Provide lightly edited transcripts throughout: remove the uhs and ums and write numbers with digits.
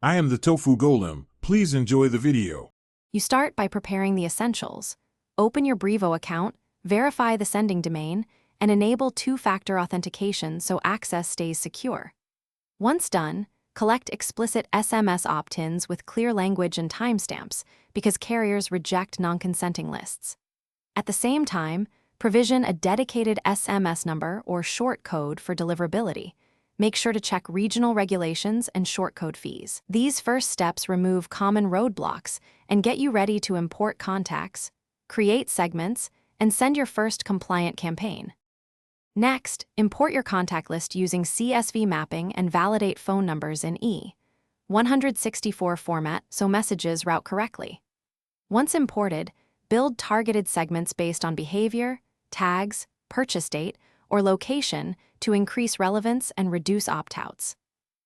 I am the Tofu Golem. Please enjoy the video. You start by preparing the essentials. Open your Brevo account, verify the sending domain, and enable two-factor authentication so access stays secure. Once done, collect explicit SMS opt-ins with clear language and timestamps because carriers reject non-consenting lists. At the same time, provision a dedicated SMS number or short code for deliverability. Make sure to check regional regulations and short code fees. These first steps remove common roadblocks and get you ready to import contacts, create segments, and send your first compliant campaign. Next, import your contact list using CSV mapping and validate phone numbers in E164 format so messages route correctly. Once imported, build targeted segments based on behavior, tags, purchase date, or location to increase relevance and reduce opt-outs.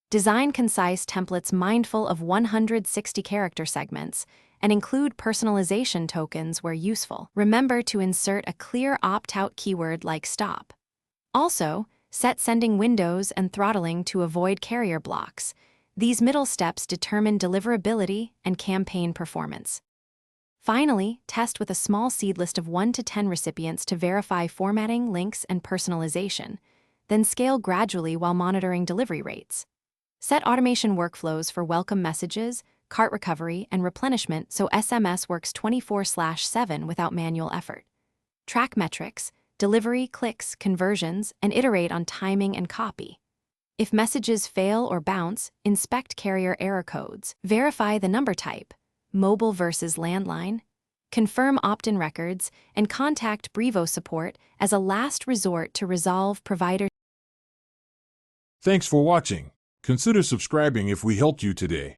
Design concise templates mindful of 160-character segments and include personalization tokens where useful. Remember to insert a clear opt-out keyword like stop. Also, set sending windows and throttling to avoid carrier blocks. These middle steps determine deliverability and campaign performance. Finally, test with a small seed list of 1 to 10 recipients to verify formatting, links, and personalization, then scale gradually while monitoring delivery rates. Set automation workflows for welcome messages, cart recovery, and replenishment so SMS works 24/7 without manual effort. Track metrics, delivery, clicks, conversions, and iterate on timing and copy. If messages fail or bounce, inspect carrier error codes. Verify the number type, mobile versus landline. Confirm opt-in records, and contact Brevo support as a last resort to resolve provider. Thanks for watching. Consider subscribing if we helped you today.